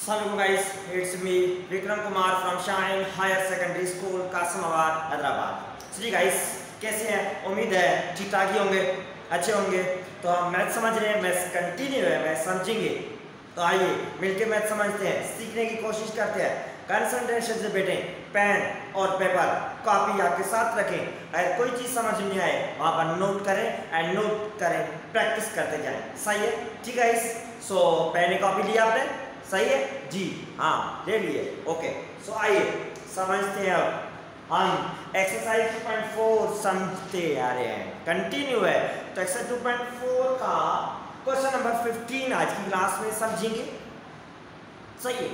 Assalamualaikum guys, it's me Vikram Kumar from Shine Higher Secondary School, Kasamabad, Hyderabad. जी guys, कैसे हैं? उम्मीद है ठीक ठाक ही होंगे, अच्छे होंगे। तो हम मैथ समझ रहे हैं, मैथ कंटिन्यू है, मैथ समझेंगे। तो आइए मिलके मैथ समझते हैं, सीखने की कोशिश करते हैं। कंसंट्रेशन से बैठें, पेन और पेपर कॉपी आपके साथ रखें। अगर कोई चीज़ समझ नहीं आए वहाँ पर नोट करें एंड नोट करें, प्रैक्टिस करते जाएं। सही है? ठीक है गाइस। सो पेन कॉपी लिया आपने? सही है जी, हाँ ले लिए। ओके, सो आइए समझते हैं। अब हम एक्सरसाइज 2.4 समझते आ रहे हैं, कंटिन्यू है। तो एक्सरसाइज 2.4 का क्वेश्चन नंबर 15 आज की क्लास में समझेंगे। सही है।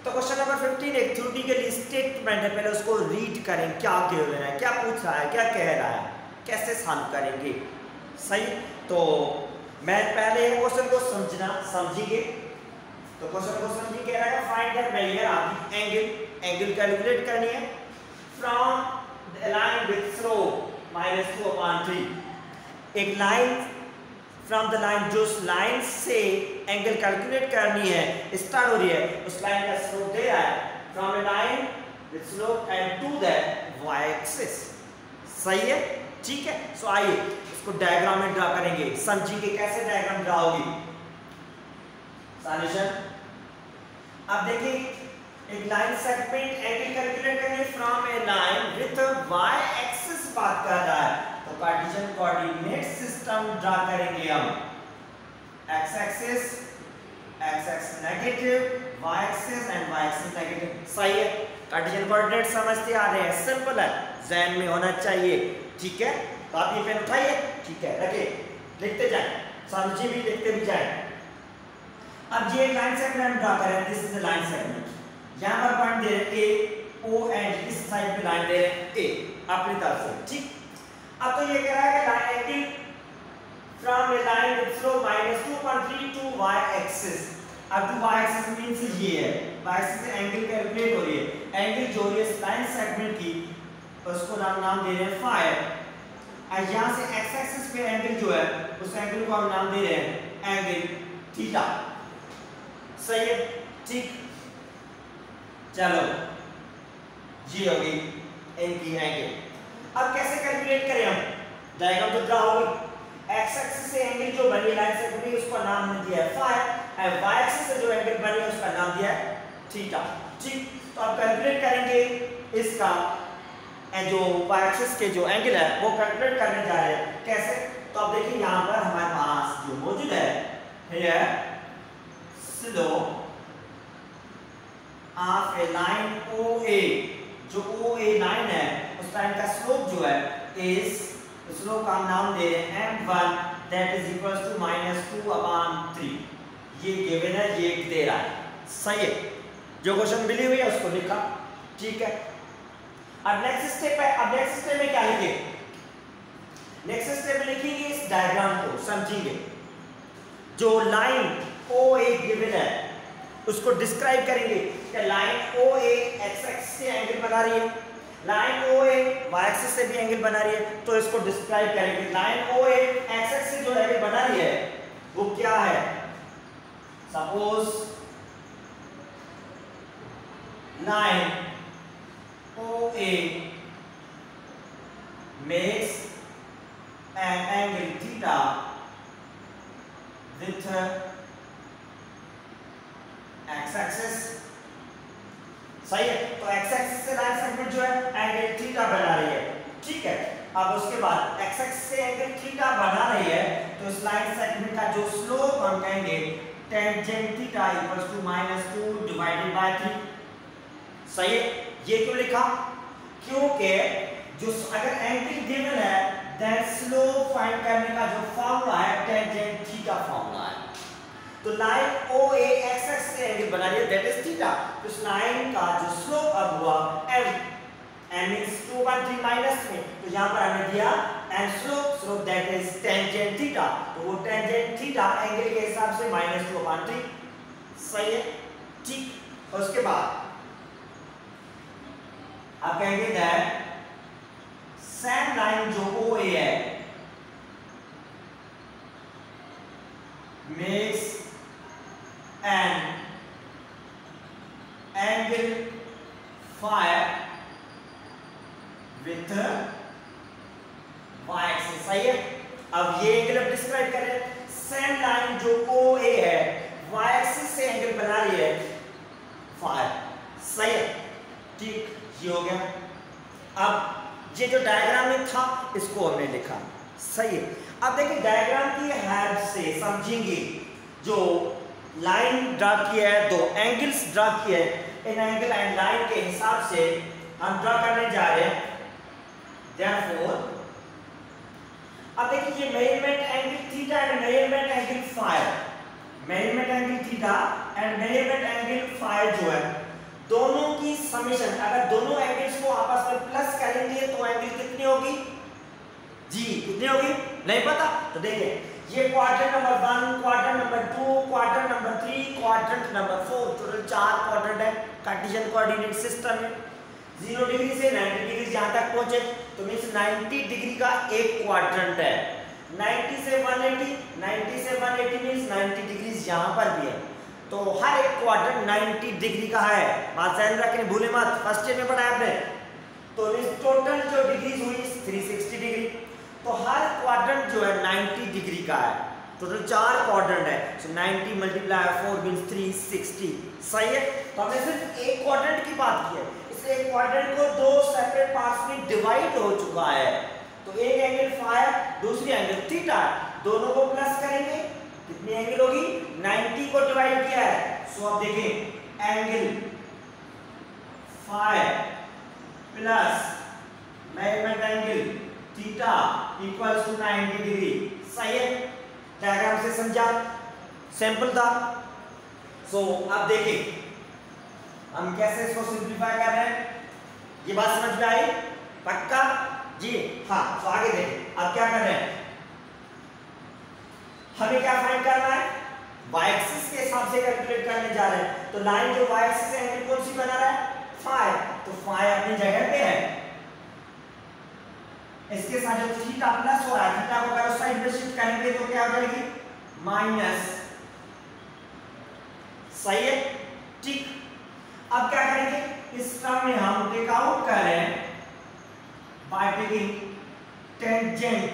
तो क्वेश्चन नंबर 15 एक थ्योरेटिकल स्टेटमेंट है, पहले उसको रीड करें। क्या कह रहा है, क्या पूछ रहा है, क्या कह रहा है, कैसे सॉल्व करेंगे। सही। तो मैं पहले क्वेश्चन को समझेंगे। तो क्वेश्चन को समझिए, कह रहा है find the value of angle calculate करनी है from the line with slope -2/3। एक लाइन फ्रॉम द लाइन, जो लाइन से एंगल कैलकुलेट करनी है स्टार्ट हो रही है, उस लाइन का स्लोप दे रहा है from the line with slope and to the Y axis. सही है, ठीक है। सो आइए इसको डायग्राम में ड्रा करेंगे, समझिए कैसे डायग्राम ड्रा होगी। सॉल्यूशन। अब देखिए, एक लाइन सेगमेंट एंगल कैलकुलेट करेंगे from a line with Y axis बात कर रहा है, तो कार्टेशियन कोऑर्डिनेट सिस्टम ड्रा करेंगे हम। X axis negative, Y axis and Y axis negative. सही है। कार्टेशियन कोऑर्डिनेट समझते आ रहे हैं, सिंपल है, ज़हन में होना चाहिए। ठीक है, तो आप ये पेन उठाइए, ठीक है, रखिए, लिखते जाएं, समझिए भी, लिखते भी जाएं। अब ये लाइन सेगमेंट ड्रा करें, this is the line segment. यहां पर पॉइंट दे रहे ए, ओ एंड इस साइड पे लाइन दे रहे हैं ए अपनी तरफ से। ठीक। अब तो ये कह रहा है कि line angle from a line with slope -2.3 to Y axis. अब टू वाई एक्सिस मींस ये है, वाई एक्सिस से एंगल कैलकुलेट हो रही है। एंगल जो है इस लाइन सेगमेंट की, उसको नाम दे रहे हैं फाई। और यहां से एक्स एक्सिस पे एंगल जो है, उस एंगल को हम नाम दे रहे हैं एंगल थीटा। सही है, ठीक। चलो जी होगी इनकी एंगल। अब कैसे कैलकुलेट करें हम, डायग्राम तो ड्रा होगी। एक्स एक्सिस से एंगल जो बनी लाइन से बनी, उसका नाम हमने दिया है फाई, और वाई एक्सिस से जो एंगल बनी है उसका नाम दिया है थीटा। ठीक। तो अब कैलकुलेट करेंगे इसका, जो वाई एक्सिस के जो एंगल है वो कैलकुलेट करने जा रहे हैं। कैसे? तो अब देखिए यहां पर हमारे पास जो मौजूद है ये slope of a line OA, जो OA लाइन है उस लाइन का स्लोप जो है इस स्लोप का नाम दे रहे हैं m1, that is equals to -2/3। ये गिवन है, ये दे रहा है। सही है, जो क्वेश्चन मिली हुई है उसको लिखा। ठीक है। अब नेक्स्ट स्टेप है। अब नेक्स्ट स्टेप में क्या लिखेंगे? नेक्स्ट स्टेप में लिखेंगे इस डायग्राम को, समझेंगे। जो लाइन OA गिवन है उसको डिस्क्राइब करेंगे कि लाइन OA एक्स एक्सिस से एंगल बना रही है, लाइन OA वाई एक्सिस से भी एंगल बना रही है, तो इसको डिस्क्राइब करेंगे। लाइन OA एक्स एक्सिस से जो एंगल बना रही है वो क्या है? Suppose line OA makes an angle theta with x axis. सही है। तो एक्स एक्सिस से लाइन सेगमेंट जो है एंगल थीटा बना रही है। ठीक है। अब उसके बाद एक्स एक्सिस से एंगल थीटा बना रही है, तो इस लाइन सेगमेंट का जो स्लोप हम कहेंगे टेंजेंट थीटा इक्वल्स टू -2/3। सही है। ये क्यों लिखा? क्योंकि जो अगर एंगल गिवन है देन स्लोप फाइंड करने का जो फार्मूला है टेंजेंट थीटा फार्मूला है। तो लाइन OA एक्स एक्सिस से एंगल बना रही है, दैट इज थीटा। तो इस लाइन का जो स्लोप अब हुआ m मींस 2/3 माइनस में, तो यहां पर हमने दिया m slope that is tangent theta. तो वो टेंजेंट थीटा एंगल के हिसाब से -2/3। सही है, ठीक। उसके बाद आप कहेंगे दैट सेम लाइन जो OA है makes an angle phi with y axis. सही है। अब ये एंगल अब डिस्क्राइब करें। सेम लाइन जो OA है y एक्सिस से एंगल बना रही है फाई। सही है, ठीक, ये हो गया। अब ये जो डायग्राम में था इसको हमने लिखा। सही है। अब देखिए डायग्राम की हेल्प से समझेंगे जो लाइन ड्रा किया है, दो एंगल्स ड्रा किए हैं, इन एंगल एंड लाइन के हिसाब से हम ड्रा करने जा रहे हैं। Therefore, अब देखिए ये measurement angle theta and measurement angle phi, measurement angle theta and measurement angle phi जो है दोनों की समेशन, अगर दोनों एंगल्स को आपस में प्लस करेंगे तो एंगल कितनी होगी जी, कितनी होगी नहीं पता, तो देखिए ये quadrant number 1, quadrant number 2, quadrant number 3, quadrant number 4, total 4 quadrant है कार्टेशियन कोऑर्डिनेट सिस्टम में। 0 डिग्री से 90 डिग्री जहां तक पहुंचे तो मींस 90 डिग्री का एक क्वाड्रेंट है। 90 से 180, 90 से 180 मींस 90 डिग्री यहां पर भी है, तो हर एक क्वाड्रेंट 90 डिग्री का है। बात ध्यान रखें, भूले मत, फर्स्ट ईयर में पढ़ा आपने। तो मींस टोटल जो डिग्रीज हुई 360 डिग्री, तो हर क्वाड्रेंट जो है 90 डिग्री का है। टोटल 4 क्वाड्रेंट है, सो 90 मल्टीप्लाई 4 मींस 360। सही है। तो हमने सिर्फ एक क्वाड्रेंट की बात की है, इसलिए एक क्वाड्रेंट को दो सेपरेट पार्ट्स में डिवाइड हो चुका है। तो एक एंगल फाई, दूसरी एंगल थीटा, दोनों को प्लस करेंगे, कितनी एंगल होगी 90 को डिवाइड किया है। सो अब देखें angle phi plus measurement angle theta equals to 90 degree. सही है, डायग्राम से समझा, सिंपल था। सो अब देखिए हम कैसे इसको सिंपलीफाई कर रहे हैं, ये बात समझ में आई पक्का जी? हाँ, तो आगे देखिए अब क्या कर रहे हैं, हमें क्या फाइंड करना है, y एक्सिस के हिसाब से कैलकुलेट करने जा रहे हैं। तो लाइन जो y एक्सिस है एंगल कौन सी बना रहा है फाई, तो फाई अपनी जगह पे है। इसके साथ जो थीटा प्लस हो रहा है, थीटा को अगर उस साइड में शिफ्ट करेंगे तो क्या हो जाएगी माइनस। सही है, ठीक। अब क्या करेंगे, इस टर्म में हम टेक आउट करें by taking tangent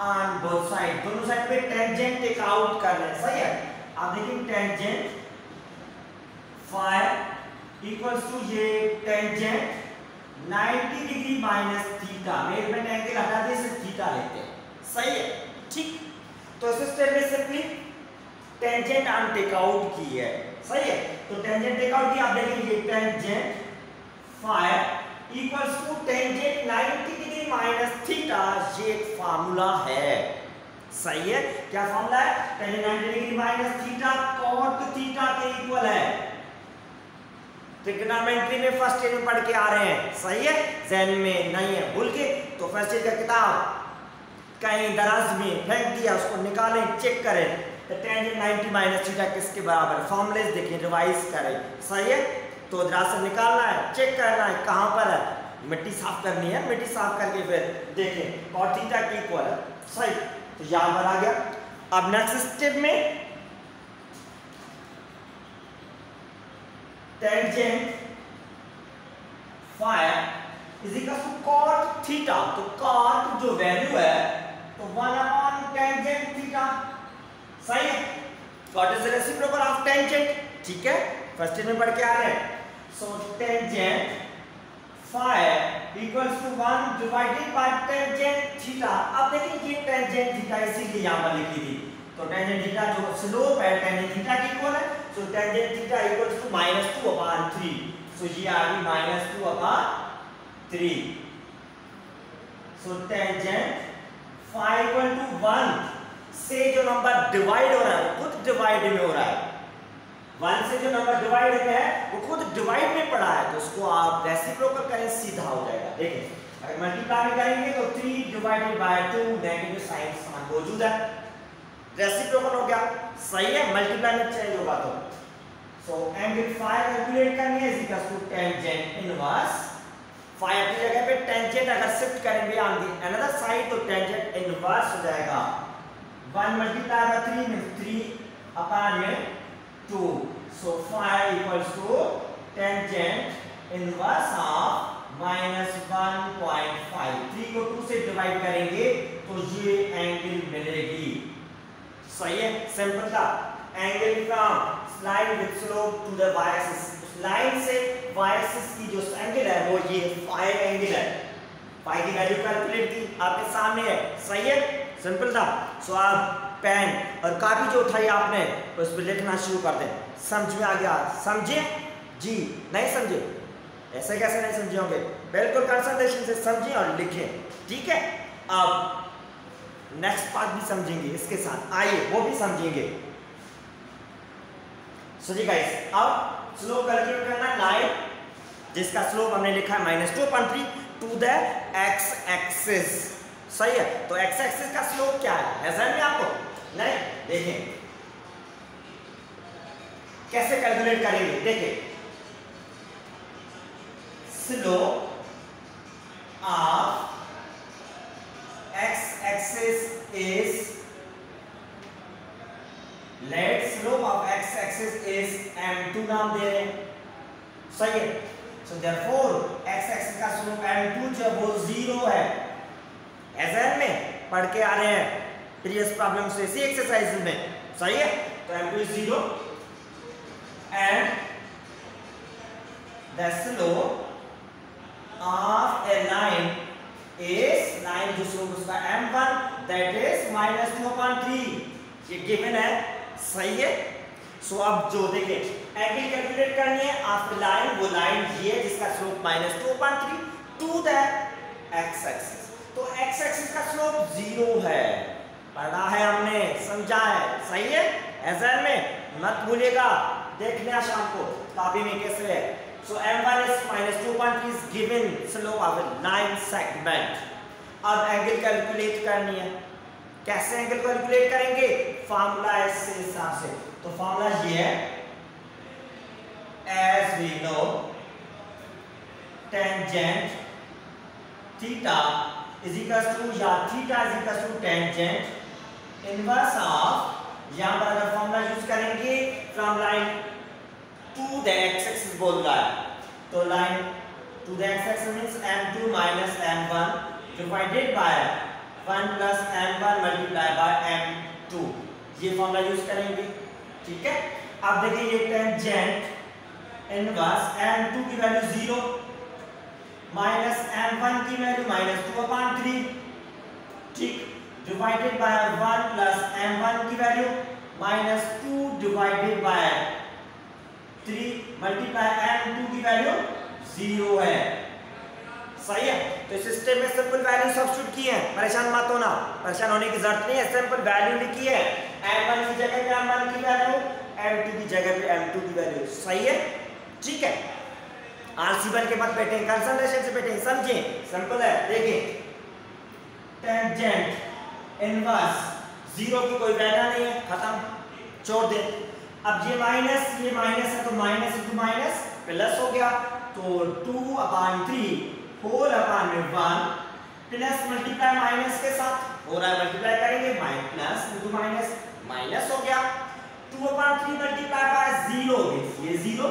on both side, दोनों साइड पे टेंजेंट टेक आउट कर रहे हैं। सही है। अब देखिए टेंजेंट फाई इक्वल्स टू ये tangent 90 degree minus theta, measurement angle हटा दे सिर्फ थीटा लेते हैं। सही है, ठीक। तो इस स्टेप में simply tangent on take out की है। सही है, तो टेंजेंट टेक आउट किया। आप देखेंगे tangent phi equals to tangent 90 degree minus theta, ये एक फार्मूला है। सही है, क्या फार्मूला है, tangent 90 degree minus theta cot theta के इक्वल है। ट्रिग्नोमेट्री में फर्स्ट ईयर में पढ़ के आ रहे हैं। सही है, जहन में नहीं है भूल के, तो फर्स्ट ईयर का किताब कहीं दराज में फेंक दिया, उसको निकालें, चेक करें। तो टेंजेंट 90 माइनस थीटा किसके बराबर, फॉर्मूलेस देखें, रिवाइज करें। सही है, तो दराज से निकालना है, चेक करना है कहां पर है, मिट्टी साफ करनी है, मिट्टी साफ करके फिर देखें कॉट थीटा के इक्वल है। सही, तो यहां पर आ गया। अब नेक्स्ट स्टेप में tangent phi is equal to cot theta, तो कॉट जो वैल्यू है तो 1 अपॉन टेंजेंट थीटा। सही है, cot is reciprocal of tangent. ठीक है, फर्स्ट ईयर में पढ़ के आ रहे हैं। So tangent phi equals to 1 divided by tangent theta. अब देखिए ये टेंजेंट थीटा इसीलिए यहां पर लिखी थी, तो टेंजेंट थीटा जो स्लोप है टेंजेंट थीटा के इक्वल है। So tangent theta equals to -2 upon 3। So ये आ गई -2 upon 3। So tangent phi equal to 1 से जो नंबर डिवाइड हो रहा है वो खुद डिवाइड में हो रहा है। 1 से जो नंबर डिवाइड में है वो खुद डिवाइड में पड़ा है, तो उसको आप रेसिप्रोकल करें, सीधा हो जाएगा। देखिए अगर मल्टीप्लाई करेंगे तो 3 डिवाइडेड बाय 2, नेगेटिव साइन सामान मौजूद है, रेसिप्रोकल हो गया। सही है, मल्टीप्लाई में चेंज होगा तो। सो एंगल फाई कैलकुलेट करनी है is equal to tangent inverse phi, अपनी जगह पे टेंजेंट अगर शिफ्ट करेंगे ऑन द अनदर साइड तो टेंजेंट इनवर्स हो जाएगा। 1 मल्टीप्लाई बाय 3 मींस 3 अपॉन में 2. So phi equals to tangent inverse of -1.5. 3 को 2 से डिवाइड करेंगे तो ये एंगल मिलेगी। सही है, सिंपल था। Angle from line with slope to the y axis, line से y एक्सिस की जो एंगल है वो ये फाई एंगल है। फाई की वैल्यू कैलकुलेट की आपके सामने है। सही है, सिंपल था। सो आप पेन और कॉपी जो उठाई आपने उस पर लिखना शुरू कर दें। समझ में आ गया? समझे जी? नहीं समझे? ऐसे कैसे नहीं समझे होंगे? बिल्कुल कंसंट्रेशन से समझें और लिखें, ठीक है। अब नेक्स्ट पार्ट भी समझेंगे इसके साथ, आइए वो भी समझेंगे। सो जी गाइस, अब स्लोप कैलकुलेट करना लाइन जिसका स्लोप हमने लिखा है -2.3 टू द x एक्सिस। सही है, तो x एक्सिस का स्लोप क्या है? ऐसा नहीं आपको नहीं, देखें कैसे कैलकुलेट करेंगे। देखें, slope of x axis is, let slope of x axis is m2 नाम दे रहे हैं। सही है, सो देयरफॉर x एक्सिस का स्लोप m2 जो वो 0 है। एसएन में पढ़ के आ रहे हैं प्रीवियस प्रॉब्लम से, इसी एक्सरसाइज में। सही है, तो m2 is 0 and the slope of a line is, line जो स्लोप उसका m1 दैट इज -2.3, ये गिवन है। सही है, सो अब जो देखें एंगल कैलकुलेट करनी है आफ्टर लाइन, वो लाइन ये जिसका slope -2.3 to the x axis. तो x एक्सिस का स्लोप 0 है, पढ़ा है हमने, समझा है। सही है, ऐसा में मत भूलिएगा, देखना शाम को कॉपी में कैसे है। सो m1 is -2.3 is given slope of a line segment। अब एंगल कैलकुलेट करनी है। कैसे एंगल कैलकुलेट करेंगे? फार्मूला इस हिसाब से। तो फार्मूला ये है, as we know tangent theta is equals to, या theta is equals to tangent inverse of, यहाँ पर अगर फॉर्मूला यूज करेंगे from line to the x axis बोल रहा है, तो line to the x axis means m2 minus m1 divided by 1 plus m1 multiply by m2, ये formula use करेंगे। ठीक है, अब देखिए ये टेंजेंट इनवर्स m2 की वैल्यू 0 माइनस m1 की वैल्यू -2/3, ठीक, डिवाइडेड बाय 1 प्लस m1 की value -2 divided by 3 multiply m2 की वैल्यू 0 है। सही है, तो इस सिस्टम में सिंपल वैल्यू सब्स्टिट्यूट की है, परेशान मत होना, परेशान होने की जरूरत नहीं है। सिंपल वैल्यू लिखी है, m1 की जगह पे m1 की वैल्यू, m2 की जगह पे m2 की वैल्यू। सही है, ठीक है, आलसी बन के मत बैठे, कंसंट्रेशन से बैठे, समझे, सिंपल है। देखिए टेंजेंट इनवर्स 0 की कोई वैल्यू नहीं है, खत्म, छोड़ दे। अब ये माइनस है तो माइनस इंटू माइनस प्लस हो गया, तो 2/3 होल अपॉन में 1 प्लस मल्टीप्लाई माइनस के साथ हो रहा है, मल्टीप्लाई करेंगे माइनस इंटू माइनस, माइनस हो गया, 2/3 मल्टीप्लाई बाय 0 ये 0।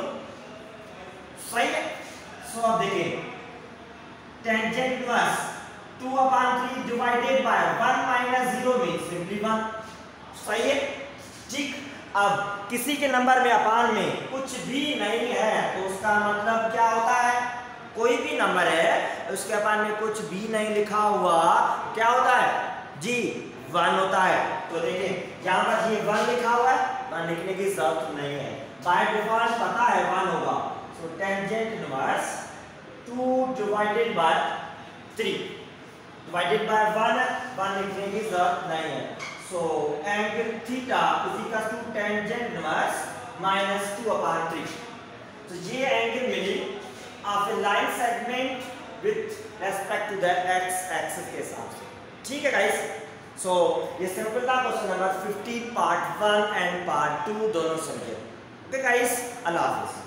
सही है, सो अब देखिए tangent inverse 2/3 divided by 1 minus 0 means simply 1। सही है, ठीक। अब किसी के नंबर में अपान में कुछ भी नहीं है तो उसका मतलब क्या होता है? कोई भी नंबर है उसके अपान में कुछ भी नहीं लिखा हुआ, क्या होता है जी? 1 होता है। तो देखिए यहाँ पर ये 1 लिखा हुआ है, 1 लिखने की जरूरत नहीं है, बाय डिफॉल्ट पता है 1 होगा। So tangent inverse 2 divided by 3 divided by 1 लिखने की जरूरत नहीं है। So angle theta is equal to tangent inverse -2/3। तो ये एंगल मिली of a line segment with respect to the x axis के हिसाब से। ठीक है गाइस, सो ये सिंपल था question number 15 part 1 and part 2 दोनों समझे। ओके गाइस, अल्लाह हाफिज़।